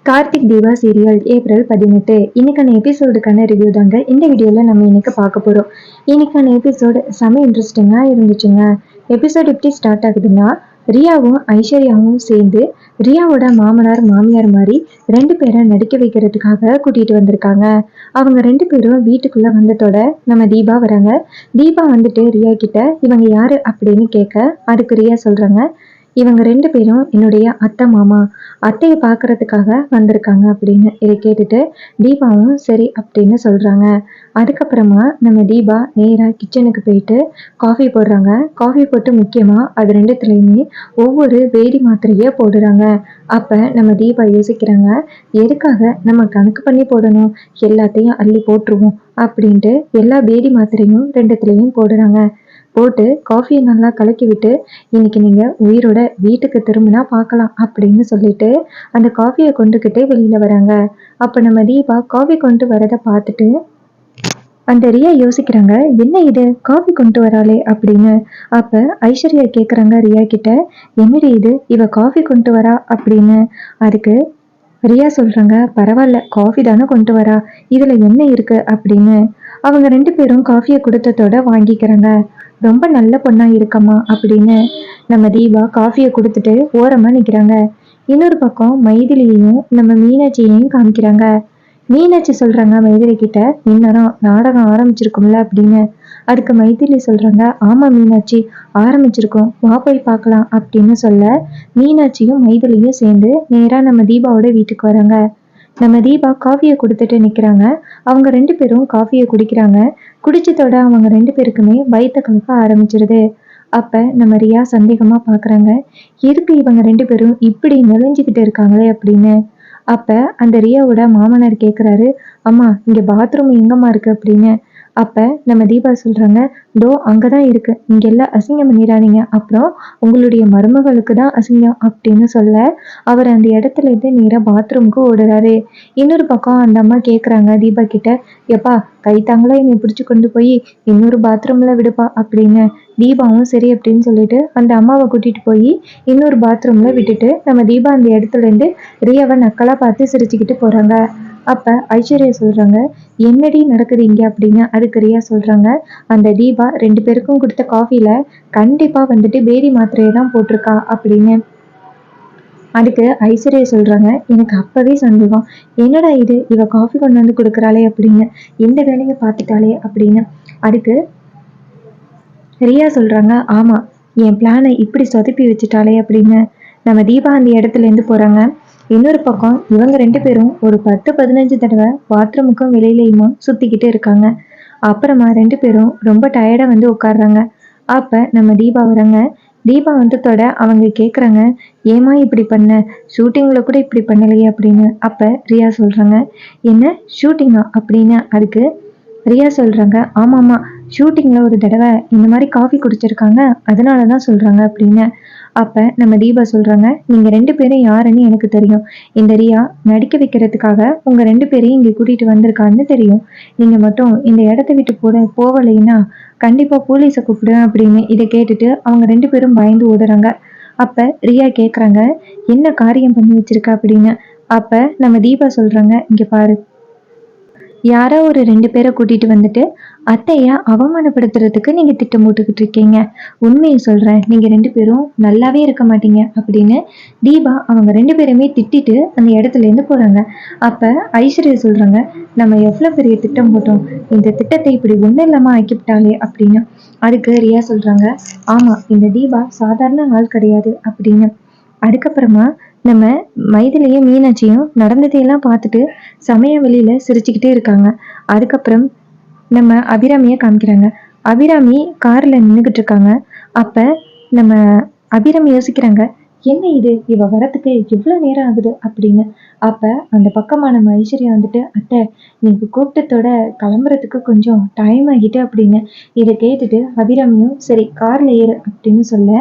Karthik Deepa serial April 18. இன்னைக்கான எபிசோடுக்கான review தாங்க இந்த வீடியோவில் நம்ம இன்னைக்கு பார்க்க போகிறோம். இன்னைக்கான எபிசோடு செம இன்ட்ரெஸ்டிங்காக இருந்துச்சுங்க. எபிசோட் எப்படி ஸ்டார்ட் ஆகுதுன்னா, ரியாவும் ஐஸ்வர்யாவும் சேர்ந்து ரியாவோட மாமனார் மாமியார் மாதிரி 2 பேரை நடிக்க வைக்கிறதுக்காக கூட்டிகிட்டு வந்திருக்காங்க. அவங்க 2 பேரும் வீட்டுக்குள்ளே வந்ததோட நம்ம தீபா வராங்க. தீபா வந்துட்டு ரியா கிட்ட இவங்க யாரு அப்படின்னு கேட்க, அதுக்கு ரியா சொல்கிறாங்க, இவங்க 2 பேரும் என்னுடைய அத்தை மாமா, அத்தையை பார்க்கறதுக்காக வந்திருக்காங்க அப்படின்னு. இதை கேட்டுட்டு தீபாவும் சரி அப்படின்னு சொல்றாங்க. அதுக்கப்புறமா நம்ம தீபா நேராக கிச்சனுக்கு போயிட்டு காஃபி போடுறாங்க. காஃபி போட்டு முக்கியமா அது 2த்துலையுமே ஒவ்வொரு வேதி மாத்திரையை போடுறாங்க. அப்ப நம்ம தீபா யோசிக்கிறாங்க, எதுக்காக நம்ம கணக்கு பண்ணி போடணும், எல்லாத்தையும் அள்ளி போட்டுருவோம் அப்படின்ட்டு எல்லா பேதி மாத்திரையும் 2த்துலையும் போடுறாங்க. போட்டு காஃபியை நல்லா கலக்கி விட்டு, இன்னைக்கு நீங்க உயிரோட வீட்டுக்கு திரும்பினா பார்க்கலாம் அப்படின்னு சொல்லிட்டு அந்த காஃபியை கொண்டுக்கிட்டே வெளியில வராங்க. அப்ப நம்ம தீபா காஃபி கொண்டு வரதை பார்த்துட்டு அந்த ரியா யோசிக்கிறாங்க, என்ன இது காஃபி கொண்டு வராளே அப்படின்னு. அப்ப ஐஸ்வர்யா கேக்குறாங்க ரியா கிட்ட, என்னடி இது இவ காஃபி கொண்டு வரா அப்படின்னு. அதுக்கு ரியா சொல்றாங்க, பரவாயில்ல காஃபி தானே கொண்டு வரா, இதுல என்ன இருக்கு அப்படின்னு. அவங்க 2 பேரும் காஃபியை கொடுத்ததோட வாங்கிக்கிறாங்க. ரொம்ப நல்ல பொண்ணா இருக்கம்மா அப்படின்னு நம்ம தீபா காஃபியை கொடுத்துட்டு ஓரமா நிக்கிறாங்க. இன்னொரு பக்கம் மைதிலியையும் நம்ம மீனாட்சியையும் காமிக்கிறாங்க. மீனாட்சி சொல்றாங்க மைதிலி கிட்ட, இந்நேரம் நாடகம் ஆரம்பிச்சிருக்கும்ல அப்படின்னு. அதுக்கு மைதிலி சொல்றாங்க, ஆமா மீனாட்சி ஆரம்பிச்சிருக்கோம், வா போய் பார்க்கலாம் அப்படின்னு சொல்ல, மீனாட்சியும் மைதிலியும் சேர்ந்து நேரா நம்ம தீபாவோட வீட்டுக்கு வராங்க. நம்ம தீபா காஃபியை கொடுத்துட்டு நிக்கிறாங்க. அவங்க 2 பேரும் காஃபியை குடிக்கிறாங்க. குடிச்சதோட அவங்க 2 பேருக்குமே வயித்த கலக்க ஆரம்பிச்சிருது. அப்ப நம்ம ரியா சந்தேகமா பாக்குறாங்க, எதுக்கு இவங்க 2 பேரும் இப்படி நெளிஞ்சுக்கிட்டு இருக்காங்களே அப்படின்னு. அப்ப அந்த ரியாவோட மாமனார் கேக்குறாரு, அம்மா இங்க பாத்ரூம் எங்கம்மா இருக்கு அப்படின்னு. அப்ப நம்ம தீபா சொல்றாங்க, தோ அங்கதான் இருக்கு, இங்க எல்லாம் அசிங்கம் பண்ணிடாதீங்க, அப்புறம் உங்களுடைய மருமகளுக்கு தான் அசிங்கம் அப்படின்னு சொல்ல, அவர் அந்த இடத்துல இருந்து நேரா பாத்ரூம்க்கு ஓடுறாரு. இன்னொரு பக்கம் அந்த அம்மா கேக்குறாங்க தீபா கிட்ட, எப்பா கைத்தாங்களா என்னை பிடிச்சு கொண்டு போய் இன்னொரு பாத்ரூம்ல விடுப்பா அப்படின்னு. தீபாவும் சரி அப்படின்னு சொல்லிட்டு அந்த அம்மாவை கூட்டிட்டு போய் இன்னொரு பாத்ரூம்ல விட்டுட்டு நம்ம தீபா அந்த இடத்துல இருந்து ரியாவை நக்கலா பார்த்து சிரிச்சுக்கிட்டு போறாங்க. அப்ப ஐஸ்வர்யா சொல்றாங்க, என்னடி நடக்குது இங்க அப்படின்னு. அதுக்கு ரியா சொல்றாங்க, அந்த தீபா 2 பேருக்கும் கொடுத்த காஃபில கண்டிப்பா வந்துட்டு பேதி மாத்திரையை தான் போட்டிருக்கா அப்படின்னு. அதுக்கு ஐஸ்வர்யா சொல்றாங்க, எனக்கு அப்பவே சந்தேகம், என்னடா இது இவ காஃபி கொண்டு வந்து கொடுக்குறாளே அப்படின்னு, இந்த வேலையை பார்த்துட்டாளே அப்படின்னு. அதுக்கு ரியா சொல்றாங்க, ஆமா என் பிளானை இப்படி சொதப்பி வச்சுட்டாளே அப்படின்னு. நம்ம தீபா அந்த இடத்துல இருந்து போறாங்க. இன்னொரு பக்கம் இவங்க 2 பேரும் ஒரு 10-15 தடவை பாத்ரூமுக்கும் வெளியிலையுமா சுத்திக்கிட்டு இருக்காங்க. அப்புறமா 2 பேரும் ரொம்ப டயர்டா வந்து உட்காடுறாங்க. அப்ப நம்ம தீபா வராங்க. தீபா வந்ததோட அவங்க கேக்குறாங்க, ஏமா இப்படி பண்ண, ஷூட்டிங்ல கூட இப்படி பண்ணலையே அப்படின்னு. அப்ப ரியா சொல்றாங்க, என்ன ஷூட்டிங்கா அப்படின்னு. அதுக்கு ரியா சொல்றாங்க, ஆமாமா ஷூட்டிங்ல ஒரு தடவை இந்த மாதிரி காஃபி குடிச்சிருக்காங்க, அதனாலதான் சொல்றாங்க அப்படின்னு. அப்ப நம்ம தீபா சொல்றாங்க, நீங்க 2 பேரும் யாருன்னு எனக்கு தெரியும், இந்த ரியா நடிக்க வைக்கிறதுக்காக உங்க 2 பேரையும் இங்க கூட்டிட்டு வந்திருக்கான்னு தெரியும், நீங்க மட்டும் இந்த இடத்த விட்டு போகலைன்னா கண்டிப்பா போலீஸை கூப்பிடுவேன் அப்படின்னு. இதை கேட்டுட்டு அவங்க 2 பேரும் பயந்து ஓடுறாங்க. அப்ப ரியா கேக்குறாங்க, என்ன காரியம் பண்ணி வச்சிருக்க அப்படின்னு. அப்ப நம்ம தீபா சொல்றாங்க, இங்க பாரு, யாரோ ஒரு 2 பேரை கூட்டிட்டு வந்துட்டு அத்தைய அவமானப்படுத்துறதுக்கு நீங்க திட்டம் போட்டுக்கிட்டு இருக்கீங்க, உண்மையை சொல்றேன், நீங்க 2 பேரும் நல்லாவே இருக்க மாட்டீங்க அப்படின்னு தீபா அவங்க 2 பேருமே திட்டிட்டு அந்த இடத்துல இருந்து போறாங்க. அப்ப ஐஸ்வர்யா சொல்றாங்க, நம்ம எவ்வளவு பெரிய திட்டம் போட்டோம், இந்த திட்டத்தை இப்படி ஒண்ணு இல்லாம ஆக்கிவிட்டாலே அப்படின்னு. அதுக்கு ரியா சொல்றாங்க, ஆமா இந்த தீபா சாதாரண ஆள் கிடையாது அப்படின்னு. அதுக்கப்புறமா நம்ம மைதிலியும் மீனாட்சியும் நடந்ததையெல்லாம் பார்த்துட்டு சமய வெளியில சிரிச்சுக்கிட்டே இருக்காங்க. அதுக்கப்புறம் நம்ம அபிராமியை காமிக்கிறாங்க. அபிராமி கார்ல நின்றுகிட்டு இருக்காங்க. அப்ப நம்ம அபிராமி யோசிக்கிறாங்க, என்ன இது இவ வரத்துக்கு எவ்வளவு நேரம் ஆகுது அப்படின்னு. அப்ப அந்த பக்கமா நம்ம ஐஸ்வர்யா வந்துட்டு, அத்தை நீங்க கூப்பிட்டத்தோட கிளம்புறதுக்கு கொஞ்சம் டைம் ஆகிட்டு அப்படின்னு. இதை கேட்டுட்டு அபிராமியும் சரி கார்ல ஏறு அப்படின்னு சொல்ல,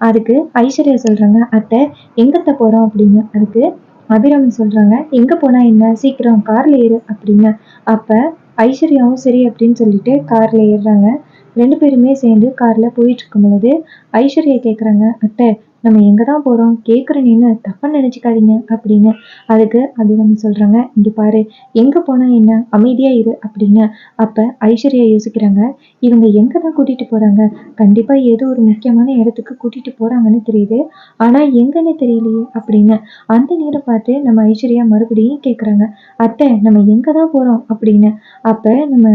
அதுக்கு ஐஸ்வர்யா சொல்றாங்க, அத்தை எங்கத்த போறோம் அப்படின்னு. அதுக்கு அபிராமி சொல்றாங்க, எங்க போனா என்ன, சீக்கிரம் கார்ல ஏறு அப்படின்னு. அப்ப ஐஸ்வர்யாவும் சரி அப்படின்னு சொல்லிட்டு கார்ல ஏறுறாங்க. 2 பேருமே சேர்ந்து கார்ல போயிட்டு இருக்கும் பொழுது ஐஸ்வர்யா கேக்குறாங்க, அத்தை நம்ம எங்கே தான் போகிறோம் கேட்குறேன்னு தப்பாக நினச்சிக்காதீங்க அப்படின்னு. அதுக்கு அபிராமி சொல்கிறாங்க, இங்கே பாரு, எங்கே போனால் என்ன, அமைதியாக இரு அப்படின்னு. அப்போ ஐஸ்வர்யா யோசிக்கிறாங்க, இவங்க எங்கே தான் கூட்டிகிட்டு போகிறாங்க, கண்டிப்பாக ஏதோ ஒரு முக்கியமான இடத்துக்கு கூட்டிகிட்டு போகிறாங்கன்னு தெரியுது, ஆனால் எங்கன்னு தெரியலையே அப்படின்னு. அந்த நேரம் பார்த்து நம்ம ஐஸ்வர்யா மறுபடியும் கேட்குறாங்க, அத்தை நம்ம எங்கே தான் போகிறோம் அப்படின்னு. அப்போ நம்ம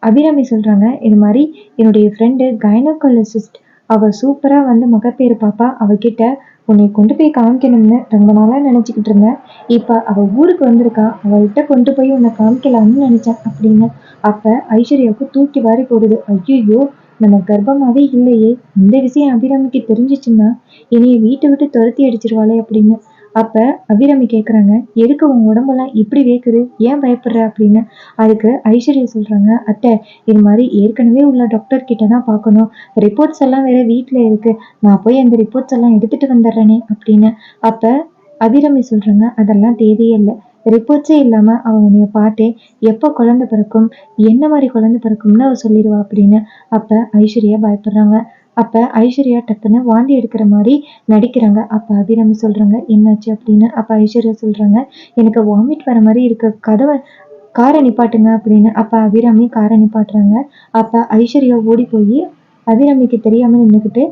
அபிராமி சொல்கிறாங்க, இது மாதிரி என்னுடைய ஃப்ரெண்டு கைனகாலஜிஸ்ட், அவள் சூப்பராக வந்து மகப்பேறு பாப்பா, அவகிட்ட உன்னை கொண்டு போய் காமிக்கணும்னு ரொம்ப நாளாக நினச்சிக்கிட்டு இருந்தேன், இப்போ அவள் ஊருக்கு வந்திருக்கா, அவள்கிட்ட கொண்டு போய் உன்னை காமிக்கலாம்னு நினச்சேன் அப்படின்னு. அப்போ ஐஸ்வர்யாவுக்கு தூக்கி வாரி போடுது, ஐயோ நம்ம கர்ப்பமாகவே இல்லையே, இந்த விஷயம் அபிராமிக்கு தெரிஞ்சிச்சுன்னா என்னைய வீட்டை விட்டு துரத்தி அடிச்சிருவாளே அப்படின்னு. அப்ப அபிராமி கேக்குறாங்க, எதுக்கு உன் உடம்பெல்லாம் இப்படி வேக்குது, ஏன் பயப்படுற அப்படின்னு. அதுக்கு ஐஸ்வர்யா சொல்றாங்க, அத்தை இது மாதிரி ஏற்கனவே உள்ள டாக்டர் கிட்ட தான் பார்க்கணும், ரிப்போர்ட்ஸ் எல்லாம் வேற வீட்டுல இருக்கு, நான் போய் அந்த ரிப்போர்ட்ஸ் எல்லாம் எடுத்துட்டு வந்துடுறேனே அப்படின்னு. அப்ப அபிராமி சொல்றாங்க, அதெல்லாம் தேவையே இல்லை, ரிப்போர்ட்ஸே இல்லாம அவ உன்னைய பார்த்தே எப்போ குழந்தை பிறக்கும், என்ன மாதிரி குழந்தை பிறக்கும்னு அவ சொல்லிடுவா அப்படின்னு. அப்ப ஐஸ்வர்யா பயப்படுறாங்க. அப்ப ஐஸ்வர்யா டக்குன்னு வாந்தி எடுக்கிற மாதிரி நடிக்கிறாங்க. அப்ப அபிராமி சொல்றாங்க, என்னாச்சு அப்படின்னு. அப்ப ஐஸ்வர்யா சொல்றாங்க, எனக்கு வாமிட் வர மாதிரி இருக்கு, கதவை காரை நிப்பாட்டுங்க அப்படின்னு. அப்ப அபிராமி காரை நிப்பாட்டுறாங்க. அப்ப ஐஸ்வர்யா ஓடி போய் அபிராமிக்கு தெரியாம நின்றுக்கிட்டு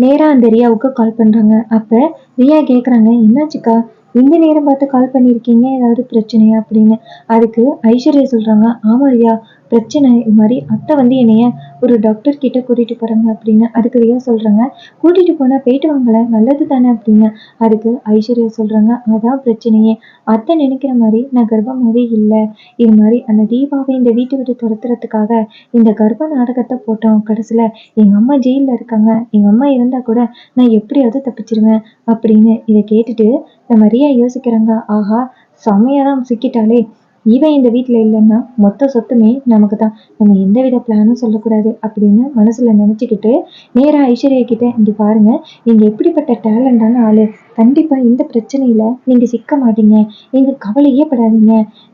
நேரா அந்த ரியாவுக்கு கால் பண்றாங்க. அப்ப ரியா கேக்குறாங்க, என்னாச்சுக்கா இந்த நேரம் பார்த்து கால் பண்ணியிருக்கீங்க, ஏதாவது பிரச்சனையா அப்படின்னு. அதுக்கு ஐஸ்வர்யா சொல்றாங்க, ஆமா ரியா பிரச்சனை, இது மாதிரி அத்தை வந்து என்னைய ஒரு டாக்டர் கிட்ட கூட்டிட்டு போறாங்க அப்படின்னு. அதுக்கு ரியா சொல்றாங்க, கூட்டிட்டு போனா போயிட்டு வாங்கல, நல்லது தானே அப்படின்னு. அதுக்கு ஐஸ்வர்யா சொல்றாங்க, அதான் பிரச்சனையே, அத்தை நினைக்கிற மாதிரி நான் கர்ப்பமாவே இல்லை, இது மாதிரி அந்த தீபாவை இந்த வீட்டை விட்டு துரத்துறதுக்காக இந்த கர்ப்ப நாடகத்தை போட்டோம், கடைசியில எங்க அம்மா ஜெயிலில் இருக்காங்க, எங்க அம்மா இருந்தா கூட நான் எப்படியாவது தப்பிச்சிருவேன் அப்படின்னு. இதை கேட்டுட்டு நம்ம ரியா யோசிக்கிறாங்க, ஆஹா செம்மையா தான் சிக்கிட்டாலே, இவன் இந்த வீட்டில் இல்லைன்னா மொத்த சொத்துமே நமக்கு தான், நம்ம எந்த வித பிளானும் சொல்லக்கூடாது அப்படின்னு மனசுல நினைச்சுக்கிட்டு நேரா ஐஸ்வர்யா கிட்ட, இங்க பாருங்க, நீங்க எப்படிப்பட்ட டேலண்டான ஆளு, கண்டிப்பா இந்த பிரச்சனையில நீங்க சிக்க மாட்டீங்க, நீங்க கவலையே படாதீங்க,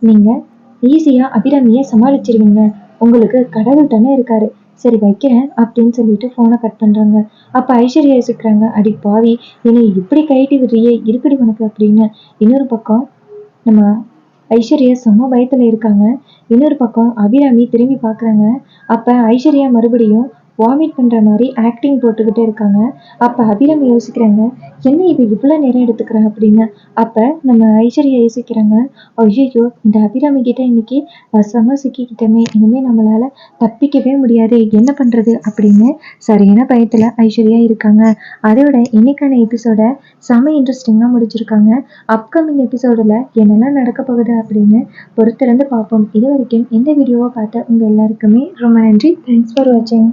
நீங்க ஈஸியா அபிராமியை சமாளிச்சிருவீங்க, உங்களுக்கு கடவுள் தானே இருக்காரு, சரி வைக்கிறேன் அப்படின்னு சொல்லிட்டு ஃபோனை கட் பண்றாங்க. அப்ப ஐஸ்வர்யா யோசிக்கிறாங்க, அடி பாவி, என்னை இப்படி கைட்டி விடுறியே, இருக்குடி உனக்கு அப்படின்னு. இன்னொரு பக்கம் நம்ம ஐஸ்வர்யா செம்ம பயத்துல இருக்காங்க. இன்னொரு பக்கம் அபிராமி திரும்பி பார்க்குறாங்க. அப்ப ஐஸ்வர்யா மறுபடியும் வாமிட் பண்ற மாதிரி ஆக்டிங் போட்டுக்கிட்டே இருக்காங்க. அப்ப அபிராமி யோசிக்கிறாங்க, என்ன இது இவ்வளோ நேரம் எடுத்துக்கிறா அப்படின்னு. அப்ப நம்ம ஐஸ்வர்யா யோசிக்கிறாங்க, ஐயோ இந்த அபிராமி கிட்ட இன்னைக்கு வசமா சிக்கிக்கிட்டோமே, இனிமே நம்மளால தப்பிக்கவே முடியாது, என்ன பண்றது அப்படின்னு சரியான பயத்துல ஐஸ்வர்யா இருக்காங்க. அதோட இன்னைக்கான எபிசோட செம இன்ட்ரெஸ்டிங்காக முடிச்சிருக்காங்க. அப்கமிங் எபிசோடில் என்னெல்லாம் நடக்க போகுது அப்படின்னு பொறுத்திருந்து பார்ப்போம். இது வரைக்கும் இந்த வீடியோவை பார்த்த உங்கள் எல்லாருக்குமே ரொம்ப நன்றி. தேங்க்ஸ் ஃபார் வாட்சிங்.